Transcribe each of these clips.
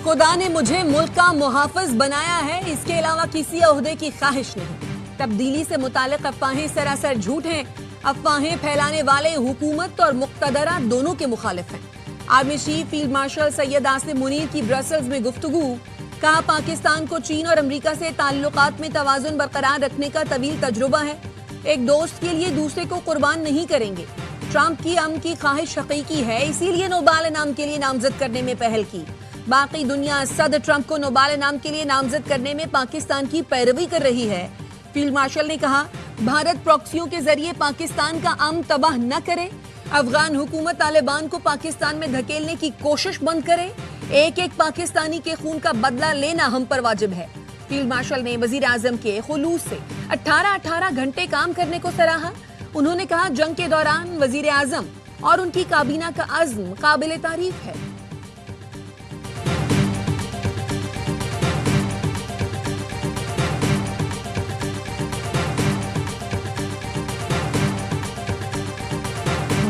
खुदा ने मुझे मुल्क का मुहाफिज बनाया है, इसके अलावा किसी ओहदे की ख्वाहिश नहीं। तब्दीली से मुतालिक अफवाहें सरासर झूठ हैं। अफवाहें फैलाने वाले हुकूमत और मुक्तदरा दोनों के मुखालिफ हैं। Army chief field marshal Syed Asim Munir की ब्रसेल्स में गुफ्तगू। कहा, पाकिस्तान को चीन और अमेरिका से ताल्लुकात में तवाजुन बरकरार रखने का तवील तजुर्बा है। एक दोस्त के लिए दूसरे को कुर्बान नहीं करेंगे। ट्रंप की अमन की ख्वाहिश हकीकी है, इसीलिए नोबेल इनाम के लिए नामजद करने में पहल की। बाकी दुनिया सदर ट्रंप को नोबेल इनाम के लिए नामजद करने में पाकिस्तान की पैरवी कर रही है। फील्ड मार्शल ने कहा, भारत प्रॉक्सियों के जरिए पाकिस्तान का अमन तबाह न करे। अफगान हुकूमत तालिबान को पाकिस्तान में धकेलने की कोशिश बंद करे। एक एक पाकिस्तानी के खून का बदला लेना हम पर वाजिब है। फील्ड मार्शल ने वजीर आजम के खुलूस से 18-18 घंटे काम करने को सराहा। उन्होंने कहा, जंग के दौरान वजीर आजम और उनकी काबीना का अज़्म काबिल तारीफ है।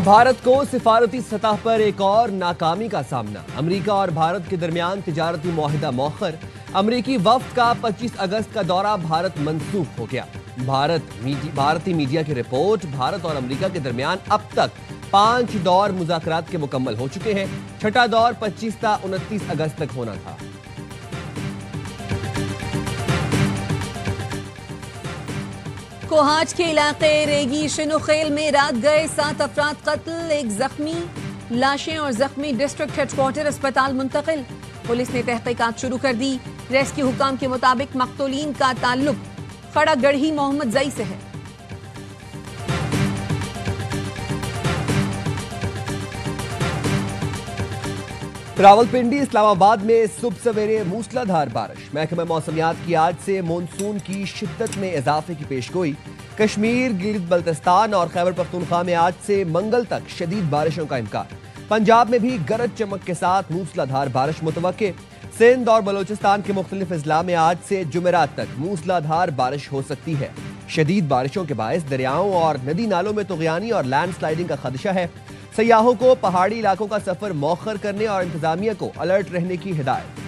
भारत को सिफारती सतह पर एक और नाकामी का सामना। अमेरिका और भारत के दरमियान तिजारती मुआहिदा मौखर। अमेरिकी वफ्द का 25 अगस्त का दौरा भारत मंसूख हो गया। भारतीय मीडिया की रिपोर्ट, भारत और अमेरिका के दरमियान अब तक 5 दौर मुज़ाकरात के मुकम्मल हो चुके हैं। छठा दौर 25 से 29 अगस्त तक होना था। कोहाज के इलाके रेगी शिनुखेल में रात गए 7 अफराद कत्ल, 1 जख्मी। लाशें और जख्मी डिस्ट्रिक्ट हेडक्वार्टर अस्पताल मुंतकिल। पुलिस ने तहकीकात शुरू कर दी। रेस्क्यू हुकाम के मुताबिक मकतूलीन का ताल्लुक खड़ागढ़ी मोहम्मद जई से है। रावलपिंडी इस्लामाबाद में सुबह सवेरे मूसलाधार बारिश। महकमा मौसमियात की आज से मानसून की शिद्दत में इजाफे की पेशगोई। कश्मीर, गिलगित बल्तिस्तान और खैबर पख्तूनख्वा में आज से मंगल तक शदीद बारिशों का इम्कान। पंजाब में भी गरज चमक के साथ मूसलाधार बारिश मुतवक्के। सिंध और बलोचिस्तान के मुख्तलिफ अजला में आज से जुमेरात तक मूसलाधार बारिश हो सकती है। शदीद बारिशों के बायस दरियाओं और नदी नालों में तुगयानी और लैंड स्लाइडिंग का खदशा है। सयाहों को पहाड़ी इलाकों का सफर मौखर करने और इंतजामिया को अलर्ट रहने की हिदायत।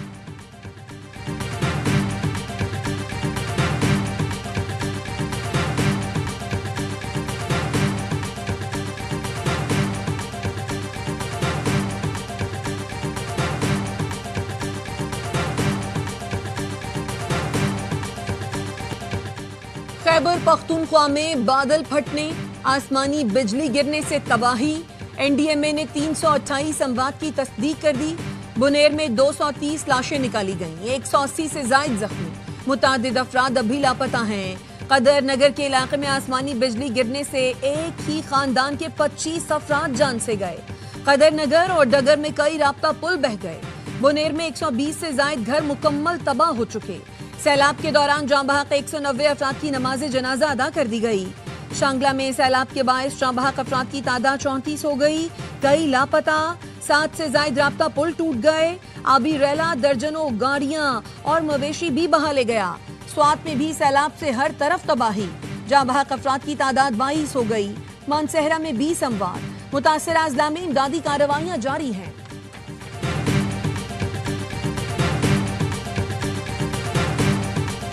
खैबर पख्तूनख्वा में बादल फटने, आसमानी बिजली गिरने से तबाही। एनडीएमए ने 328 अमवात की तस्दीक कर दी। बुनेर में 230 लाशें निकाली गईं, 180 से जायद जख्मी। मुतादिद अफराद अभी लापता हैं। कदर नगर के इलाके में आसमानी बिजली गिरने से एक ही खानदान के 25 अफराद जान से गए। कदर नगर और डगर में कई राब्ता पुल बह गए। बुनेर में 120 से जायद घर मुकम्मल तबाह हो चुके। सैलाब के दौरान जाँ बहक 190 अफराद की नमाज जनाजा अदा कर दी गई। शांगला में सैलाब के बायस जाँ बहक अफराद की तादाद 34 हो गई, कई लापता। 7 से जायद राब्ता पुल टूट गए। आबी रेला, दर्जनों गाड़ियां और मवेशी भी बहा ले गया। स्वात में भी सैलाब से हर तरफ तबाही। जाँ बहक अफराद की तादाद 22 हो गई। मानसहरा में 20 अमवात। मुतासरा अजला में इमदादी कार्रवाइयां जारी हैं।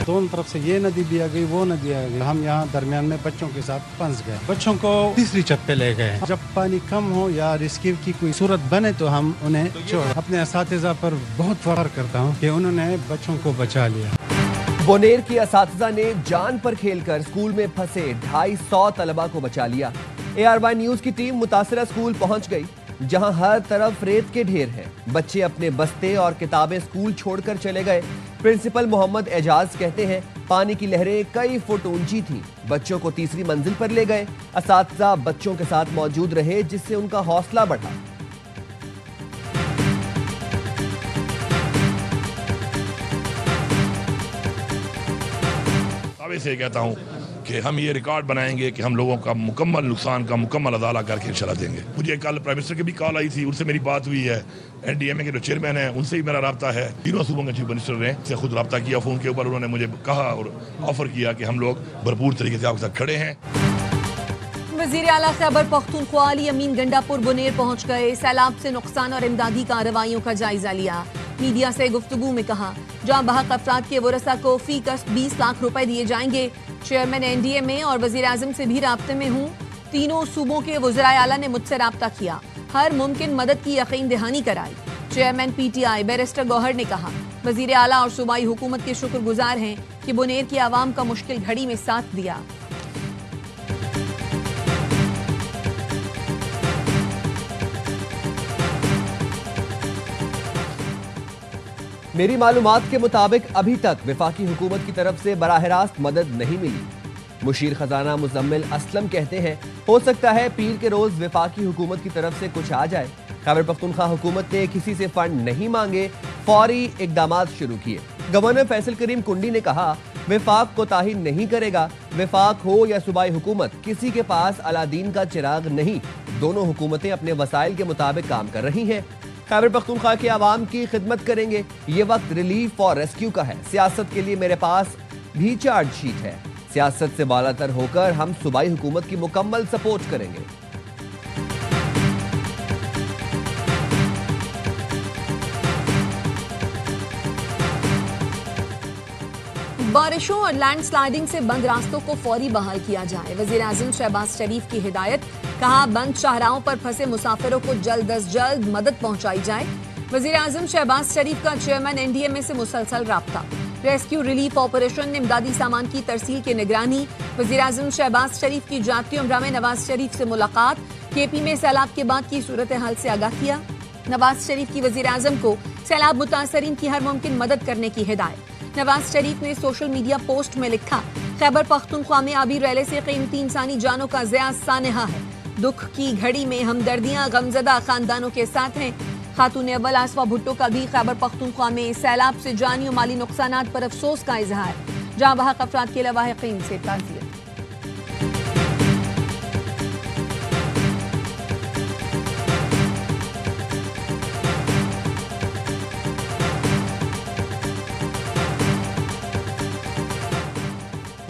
दोनों तरफ से ये नदी भी आ गई, वो नदी आ गई। हम यहाँ दरमियान में बच्चों के साथ फंस गए। बच्चों को तीसरी छत पे ले गए। जब पानी कम हो या रेस्क्यू की कोई सूरत बने तो हम उन्हें छोड़। अपने असातिज़ा पर बहुत फख्र करता हूँ कि उन्होंने बच्चों को बचा लिया। बुनेर के असातिज़ा ने जान पर खेलकर स्कूल में फंसे 250 तलबा को बचा लिया। ARY न्यूज की टीम मुतासरा स्कूल पहुंच गई, जहां हर तरफ रेत के ढेर हैं। बच्चे अपने बस्ते और किताबें स्कूल छोड़कर चले गए। प्रिंसिपल मोहम्मद एजाज कहते हैं, पानी की लहरें कई फुट ऊंची थीं। बच्चों को तीसरी मंजिल पर ले गए। असातिज़ा बच्चों के साथ मौजूद रहे, जिससे उनका हौसला बढ़ा। दावे से कहता हूँ कि हम ये रिकॉर्ड बनाएंगे कि हम लोगों का मुकम्मल नुकसान का मुकम्मल अदाला करके इंशाल्लाह देंगे। मुझे कल प्राइम मिनिस्टर की भी कॉल आई थी, उनसे मेरी बात हुई है। एनडीएमए के जो चेयरमैन हैं उनसे भी मेरा रब्ता है। तीनों सूबों के चीफ मिनिस्टर ने से खुद रब्ता किया फ़ोन के ऊपर। उन्होंने मुझे कहा और ऑफर किया कि हम लोग भरपूर तरीके से आपके साथ खड़े हैं। वज़ीर आला खैबर पख्तूनख्वा अली अमीन गंडापुर बुनेर पहुंच गए। सैलाब से नुकसान और इमदादी कार्रवाइयों का जायजा लिया। मीडिया से गुफ्तगू में कहा, जहां बहक अफराद के वरसा को फी कस्त 20 लाख रुपए दिए जाएंगे। चेयरमैन एनडीएमए और वजीर आजम से भी राब्ते में हूँ। तीनों सूबों के वज़राए आला ने मुझसे राब्ता किया, हर मुमकिन मदद की यकीन दहानी कराई। चेयरमैन पीटीआई बैरिस्टर गौहर ने कहा, वजीर आला और सूबाई हुकूमत के शुक्रगुजार हैं कि बुनेर की आवाम का मुश्किल घड़ी में साथ दिया। मेरी मालूमात के मुताबिक अभी तक वफाकी हुकूमत की तरफ से बराह रास्त मदद नहीं मिली। मुशीर खजाना मुजम्मिल असलम कहते हैं, हो सकता है पीर के रोज वफाकी हुकूमत की तरफ से कुछ आ जाए। खैबर पख्तूनख्वा हुकूमत ने किसी से फंड नहीं मांगे, फौरी इकदाम शुरू किए। गवर्नर फैसल करीम कुंडी ने कहा, वफाक कोताही नहीं करेगा। वफाक हो या सूबाई हुकूमत, किसी के पास अलादीन का चिराग नहीं। दोनों हुकूमतें अपने वसाइल के मुताबिक काम कर रही हैं। खैबर पख्तूनख्वा के आवाम की खिदमत करेंगे। ये वक्त रिलीफ और रेस्क्यू का है। सियासत के लिए मेरे पास भी चार्जशीट है। सियासत से बालातर होकर हम सूबाई हुकूमत की मुकम्मल सपोर्ट करेंगे। बारिशों और लैंडस्लाइडिंग से बंद रास्तों को फौरी बहाल किया जाए। वजीर आजम शहबाज शरीफ की हिदायत। कहा, बंद शाहराहों पर फंसे मुसाफिरों को जल्द अज जल्द मदद पहुंचाई जाए। वजीर आजम शहबाज शरीफ का चेयरमैन एनडीएमए से मुसलसल राब्ता। रेस्क्यू रिलीफ ऑपरेशन, इमदादी सामान की तरसील की निगरानी। वजीर आजम शहबाज शरीफ की जाती उम्रा में नवाज शरीफ से मुलाकात। केपी में सैलाब के बाद की सूरत हाल से आगाह किया। नवाज शरीफ की वजीर आजम को सैलाब मुतासरीन की हर मुमकिन मदद करने की हिदायत। नवाज शरीफ ने सोशल मीडिया पोस्ट में लिखा, खैबर पख्तूनख्वा में आबी रैले से कीमती इंसानी जानों का ज़िया सानहा है। दुख की घड़ी में हमदर्दियां गमजदा खानदानों के साथ हैं। खातून अव्वल आसफा भुट्टो का भी खैबर पख्तूनख्वा में सैलाब से जानी और माली नुकसानात पर अफसोस का इजहार। जहां बहक अफराद के लवाहिकीन से ताज़ियत।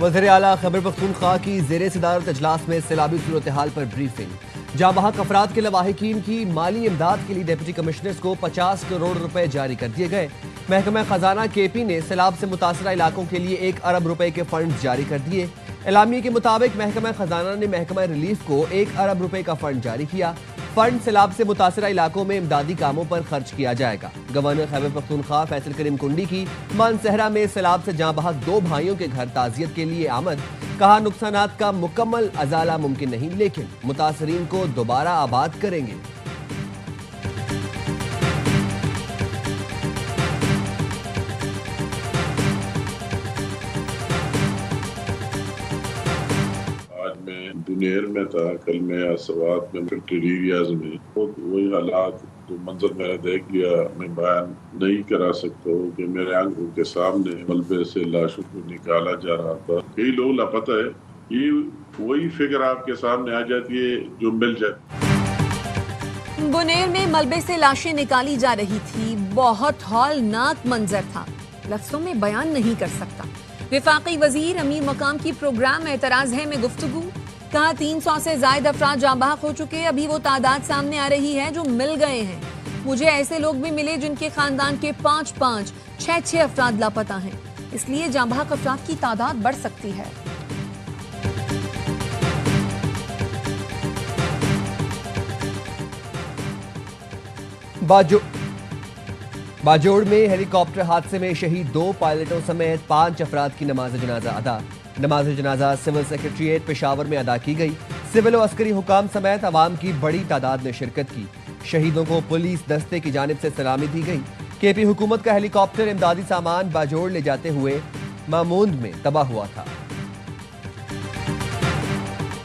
वज़ीर आला खैबर पख्तूनख्वा की ज़ेरे सदारत इजलास में सैलाबी सूरत हाल पर ब्रीफिंग। जहां बहक अफराद के लवाहिकीन की माली इमदाद के लिए डिप्टी कमिश्नर्स को 50 करोड़ रुपए जारी कर दिए गए। महकमा खजाना केपी ने सैलाब से मुतासरा इलाकों के लिए 1 अरब रुपए के फंड जारी कर दिए। एलामिया के मुताबिक महकमा खजाना ने महकमा रिलीफ को 1 अरब रुपए का फंड जारी किया। फंड सैलाब से मुतासरा इलाकों में इमदादी कामों पर खर्च किया जाएगा। गवर्नर खैबर पख्तूनख्वा फैसल करीम कुंडी की मानसहरा में सैलाब से जहां बहक 2 भाइयों के घर ताजियत के लिए आमद। कहा, नुकसानात का मुकम्मल अजाला मुमकिन नहीं, लेकिन मुतासरीन को दोबारा आबाद करेंगे। बुनेर में था, कल मैं आसवाद में एरियाज में वही हालात जो मंजर मैंने देख लिया मैं बयान नहीं करा सकता हूँ कि मेरे आंखों के सामने मलबे से लाशों को निकाला जा रहा था। कई लोग लापता है, ये वही फिगर आपके सामने आ जाती है जो मिल जाती। बुनेर में मलबे से लाशें निकाली जा रही थी। बहुत हौलनाक मंजर था, लफ्जों में बयान नहीं कर सकता। वफाकी वजीर अमीर मकाम की प्रोग्राम एतराज है में गुफ्तगू। कहा, 300 से ज्यादा अफराद जाँ बहक हो चुके। अभी वो तादाद सामने आ रही है जो मिल गए हैं। मुझे ऐसे लोग भी मिले जिनके खानदान के 5-5, 6-6 अफराद लापता हैं। इसलिए जाँ बहक अफराद की तादाद बढ़ सकती है। बाजोड़ में हेलीकॉप्टर हादसे में शहीद 2 पायलटों समेत 5 अफराद की नमाज जनाजा अदा। नमाज जनाजा सिविल सेक्रेटरीट पेशावर में अदा की गई। सिविल और अस्करी हुकाम समेत अवाम की बड़ी तादाद ने शिरकत की। शहीदों को पुलिस दस्ते की जानिब से सलामी दी गई। केपी हुकूमत का हेलीकॉप्टर इमदादी सामान बाजोड़ ले जाते हुए मामूंद में तबाह हुआ था।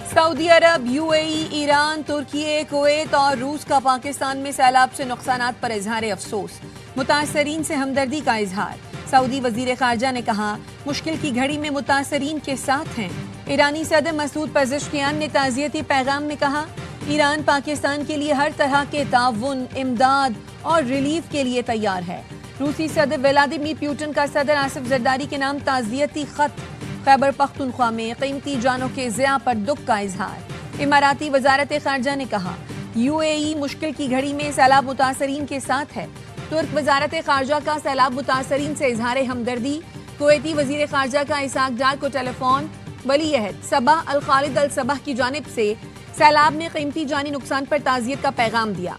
सऊदी अरब, यूएई, ईरान, तुर्की, कुवैत और रूस का पाकिस्तान में सैलाब से नुकसानात पर इजहार अफसोस। मुतासरीन से हमदर्दी का इजहार। सऊदी वजीर खारजा ने कहा, मुश्किल की घड़ी में मुतासरीन के साथ हैं। ईरानी सदर मसूद पेज़ेश्कियान ने ताज़ियती पैगाम में कहा, ईरान पाकिस्तान के लिए हर तरह के ताउन, इमदाद और रिलीफ के लिए तैयार है। रूसी सदर व्लादिमीर पुतिन का सदर आसिफ जरदारी के नाम ताज़ियती खत। खैबर पख्तूनख्वा में कीमती जानों के ज़िया पर दुख का इजहार। इमाराती वजारत खारजा ने कहा, यूएई मुश्किल की घड़ी में सैलाब मुतासरीन के साथ है। तुर्क वजारत खारजा का सैलाब मुतासरीन से इजहार हमदर्दी। कुवैती वजीर खारजा का इसाक डार को टेलीफोन। वली अहद सबा अल खालिद अल सबह की जानिब से सैलाब में कीमती जानी नुकसान पर ताज़ियत का पैगाम दिया।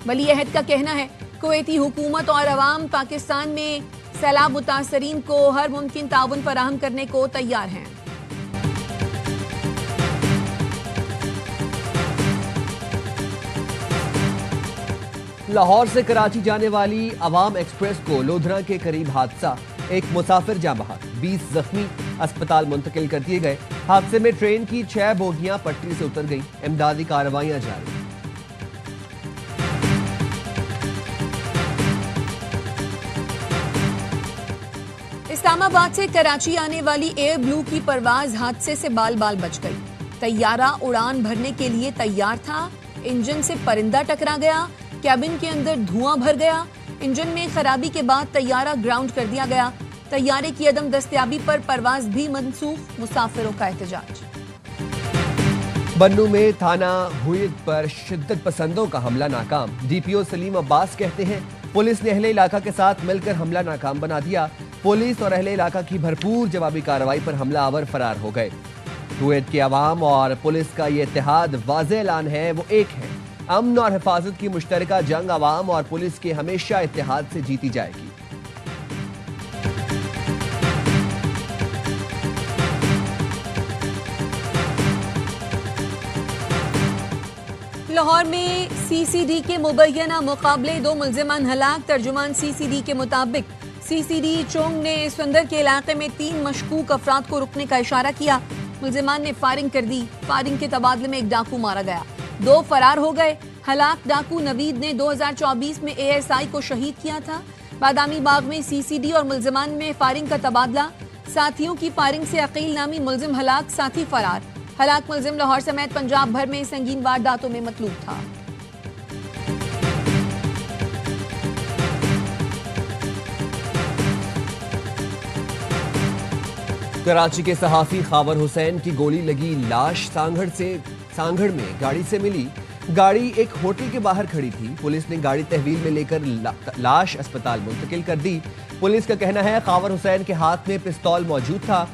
वली अहद का कहना है कुवैती हुकूमत और अवाम पाकिस्तान में सैलाब मुतासरीन को हर मुमकिन ताउन फराहम करने को तैयार हैं। लाहौर से कराची जाने वाली अवाम एक्सप्रेस को लोधरा के करीब हादसा, एक मुसाफिर जाँ बहक, 20 जख्मी अस्पताल मुंतकिल कर दिए गए। हादसे में ट्रेन की 6 बोगियां पटरी से उतर गईं। इमदादी कार्रवाइयां जारी। इस्लामाबाद से कराची आने वाली एयर ब्लू की परवाज हादसे से बाल बाल बच गई। तैयारा उड़ान भरने के लिए तैयार था, इंजन से परिंदा टकरा गया, कैबिन के अंदर धुआं भर गया। इंजन में खराबी के बाद तैयारा ग्राउंड कर दिया गया। तैयारे की अदम दस्तयाबी पर परवाज भी मनसूख, मुसाफिरों का एहतजाज। बन्नू में थाना हुईद पर शिद्दत पसंदों का हमला नाकाम। डीपीओ सलीम अब्बास कहते हैं पुलिस ने अहले इलाका के साथ मिलकर हमला नाकाम बना दिया। पुलिस और अहले इलाका की भरपूर जवाबी कार्रवाई पर हमलावर फरार हो गए। हुईद के अवाम और पुलिस का ये इत्तेहाद वाज़ेह ऐलान है, वो एक है। अमन और हिफाजत की मुश्तरका जंग अवाम और पुलिस के हमेशा इत्तेहाद से जीती जाएगी। लाहौर में सीसीडी के मुबैना मुकाबले, 2 मुल्जिमान हलाक। तर्जुमान सीसीडी के मुताबिक सीसीडी चोंग ने सुंदर के इलाके में 3 मशकूक अफराद को रुकने का इशारा किया। मुल्जिमान ने फायरिंग कर दी। फायरिंग के तबादले में एक डाकू मारा गया, 2 फरार हो गए। हलाक डाकू नवीद ने 2024 में ASI को शहीद किया था। बादामी बाग में सीसीडी और मुल्जिमान में फायरिंग का तबादला। साथियों की फायरिंग से अकील नामी मुल्जिम हलाक, साथी फरार। हलाक मुल्जिम लाहौर समेत पंजाब भर में संगीन वारदातों में मतलूब था। कराची के सहाफी खावर हुसैन की गोली लगी लाश सांगड़ में गाड़ी से मिली। गाड़ी एक होटल के बाहर खड़ी थी। पुलिस ने गाड़ी तहवील में लेकर लाश अस्पताल मुंतकिल कर दी। पुलिस का कहना है खावर हुसैन के हाथ में पिस्तौल मौजूद था।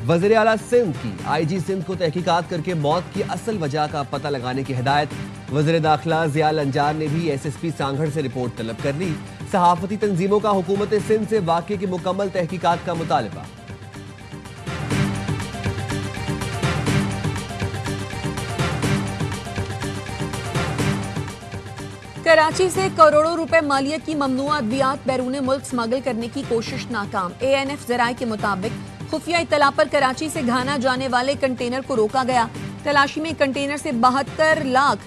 वज़ीर आला सिंध की IG सिंध को तहकीकात करके मौत की असल वजह का पता लगाने की हिदायत। वज़ीर दाखिला ज़ियाल अंजार ने भी SSP सांगड़ से रिपोर्ट तलब कर ली। सहाफती तंजीमों का हुकूमत सिंध से वाक़े की मुकम्मल तहकीकात का मुतालबा। कराची से करोड़ों रुपए मालियत की ममनुआ अद्वियात बैरून मुल्क स्मगल करने की कोशिश नाकाम। ANF जराये के मुताबिक खुफिया इत्तला पर कराची से घाना जाने वाले कंटेनर को रोका गया। तलाशी में कंटेनर से 72 लाख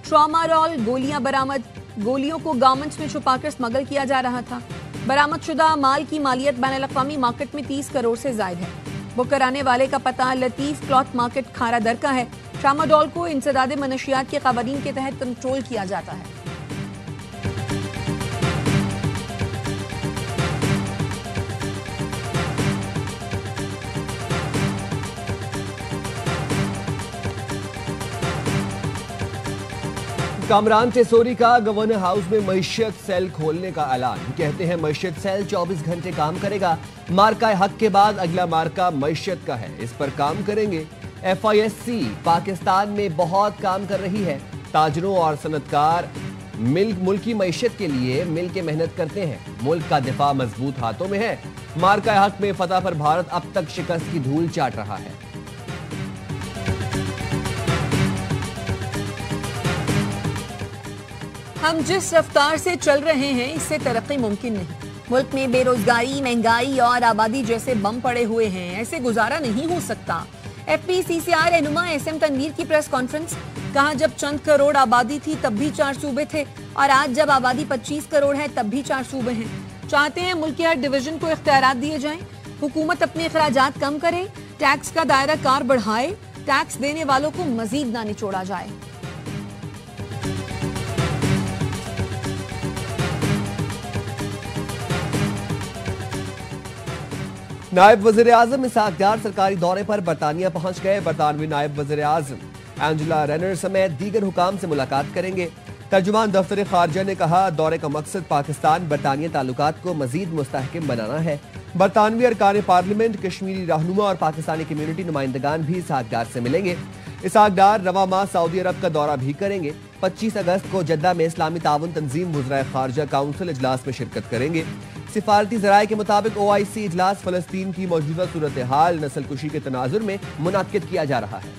ट्रामाडोल गोलियां बरामद। गोलियों को गारमेंट्स में छुपाकर स्मगल किया जा रहा था। बरामदशुदा माल की मालियत बैनुल-अक़वामी मार्केट में 30 करोड़ से जायद है। बुक कराने वाले का पता लतीफ क्लॉथ मार्केट खारा दर का है। ट्रामाडोल को इंसदाद मनशियात के क़वानीन के तहत कंट्रोल किया जाता है। कामरान तेसोरी का गवर्नर हाउस में मईशत सेल खोलने का ऐलान। कहते हैं मईशत सेल 24 घंटे काम करेगा। मार्का हक के बाद अगला मार्का मईशत का है, इस पर काम करेंगे। FISC पाकिस्तान में बहुत काम कर रही है। ताजरों और सनतकार मुल्की मईशत के लिए मिल के मेहनत करते हैं। मुल्क का दिफा मजबूत हाथों में है। मार्का हक में फतह पर भारत अब तक शिकस्त की धूल चाट रहा है। हम जिस रफ्तार से चल रहे हैं इससे तरक्की मुमकिन नहीं। मुल्क में बेरोजगारी, महंगाई और आबादी जैसे बम पड़े हुए हैं, ऐसे गुजारा नहीं हो सकता। FPCCI रहनुमा SM तनवीर की प्रेस कॉन्फ्रेंस। कहा जब चंद करोड़ आबादी थी तब भी 4 सूबे थे और आज जब आबादी 25 करोड़ है तब भी 4 सूबे हैं। चाहते हैं मुल्क के हर डिवीजन को इख्तियारात दिए जाएं। हुकूमत अपने अखराजात कम करे, टैक्स का दायरा कार बढ़ाए, टैक्स देने वालों को मजीद ना निचोड़ा जाए। नायब वज़ीर आज़म इसाक डार सरकारी दौरे पर बरतानिया पहुंच गए। बरतानवी नायब वज़ीर आज़म एंजेला रेनर समेत दीगर हुकाम से मुलाकात करेंगे। तर्जुमान दफ्तर खारजा ने कहा, दौरे का मकसद पाकिस्तान बरतानिया ताल्लुकात को मजीद मुस्तहकम बनाना है। बरतानवी अरकान पार्लियामेंट, कश्मीरी रहनुमा और पाकिस्तानी कम्युनिटी नुमाइंदगान भी इसहाक डार से मिलेंगे। इसहाक डार रवा माह सऊदी अरब का दौरा भी करेंगे। 25 अगस्त को जद्दा में इस्लामी ताउन तंजीम वज़राए खारजा काउंसिल इजलास में शिरकत करेंगे। सिफारती ज़राए के मुताबिक OIC इजलास फ़लस्तीन की मौजूदा सूरत हाल, नस्लकुशी के तनाजुर में मुनाकिद किया जा रहा है।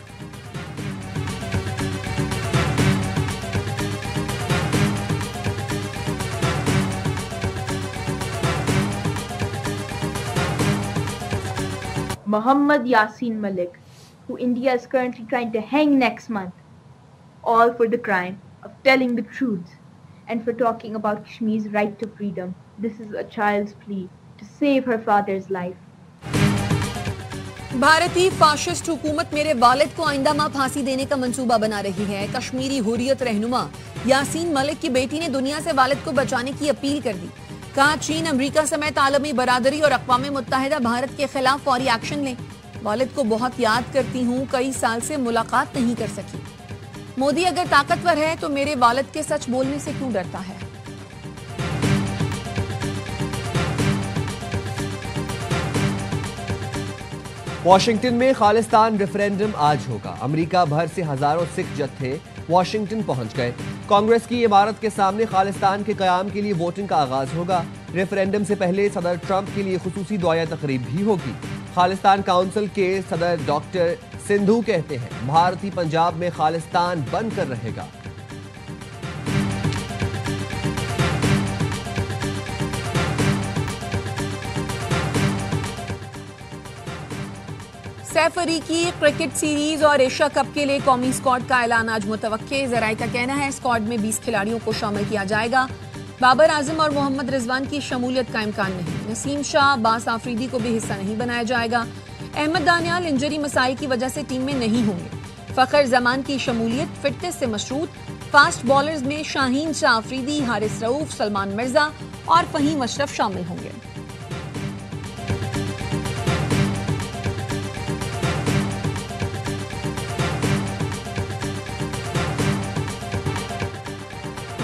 Mohammad Yasin Malik, who India is currently trying to hang next month, all for the crime of telling the truth and for talking about Kashmir's right to freedom. This is a child's plea to save her father's life. भारतीय fascist हुकूमत मेरे वालिद को आइंदा माह फांसी देने का मंसूबा बना रही है। कश्मीरी हुर्रियत रहनुमा यासीन मलिक की बेटी ने दुनिया से वालिद को बचाने की अपील कर दी। कहा, चीन, अमेरिका समेत आलमी बरादरी और अक़वाम मुत्तहिदा भारत के खिलाफ फौरी एक्शन लें। वालिद को बहुत याद करती हूँ, कई साल से मुलाकात नहीं कर सकी। मोदी अगर ताकतवर है तो मेरे वालिद के सच बोलने से क्यों डरता है? वाशिंगटन में खालिस्तान रेफरेंडम आज होगा। अमेरिका भर से हजारों सिख जत्थे वाशिंगटन पहुंच गए। कांग्रेस की इमारत के सामने खालिस्तान के कयाम के लिए वोटिंग का आगाज होगा। रेफरेंडम से पहले सदर ट्रंप के लिए खुसूसी दुआया तकरीब भी होगी। खालिस्तान काउंसिल के सदर डॉक्टर सिंधु कहते हैं, भारतीय पंजाब में खालिस्तान बनकर रहेगा। सैफ अली की क्रिकेट सीरीज और एशिया कप के लिए कौमी स्क्वाड का ऐलान आज मुतवक्के। ज़राए का कहना है स्क्वाड में 20 खिलाड़ियों को शामिल किया जाएगा। बाबर आजम और मोहम्मद रिजवान की शमूलियत का इम्कान नहीं। नसीम शाह, अब्बास आफरीदी को भी हिस्सा नहीं बनाया जाएगा। अहमद दानियाल इंजरी मसाइल की वजह से टीम में नहीं होंगे। फखर जमान की शमूलियत फिटनेस से मशरूत। फास्ट बॉलर्स में शाहीन शाह आफरीदी, हारिस रऊफ, सलमान मिर्जा और फहीम अशरफ शामिल होंगे।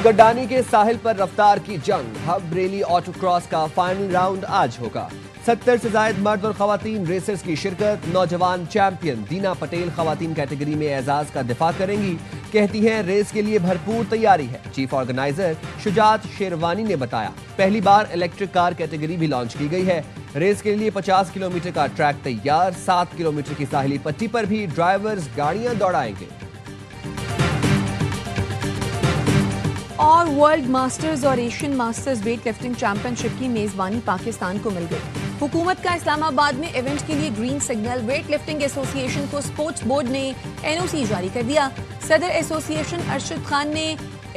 गड्डानी के साहिल पर रफ्तार की जंग। हब रेली ऑटोक्रॉस का फाइनल राउंड आज होगा। 70 से ज्यादा मर्द और खवातीन रेसर्स की शिरकत। नौजवान चैंपियन दीना पटेल खवातीन कैटेगरी में एजाज का दिफा करेंगी। कहती हैं रेस के लिए भरपूर तैयारी है। चीफ ऑर्गेनाइजर शुजात शेरवानी ने बताया, पहली बार इलेक्ट्रिक कार कैटेगरी भी लॉन्च की गई है। रेस के लिए 50 किलोमीटर का ट्रैक तैयार। 7 किलोमीटर की साहिली पट्टी पर भी ड्राइवर्स गाड़ियां दौड़ाएंगे। और वर्ल्ड मास्टर्स और Asian masters weight lifting championship की मेजबानी पाकिस्तान को मिल गई। हुकूमत का इस्लामाबाद में इवेंट के लिए green signal. Weight lifting association को स्पोर्ट्स बोर्ड ने NOC जारी कर दिया। सदर एसोसिएशन अरशद खान ने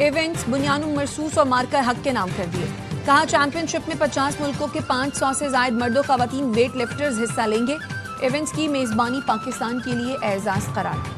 इवेंट्स बुनियानुल मरसूस और मार्का हक के नाम कर दिए। कहा, चैंपियनशिप में 50 मुल्कों के 500 से ज्यादा मर्दों खवातीन वेट लिफ्टर्स हिस्सा लेंगे। इवेंट्स की मेजबानी पाकिस्तान के लिए एजाज करार।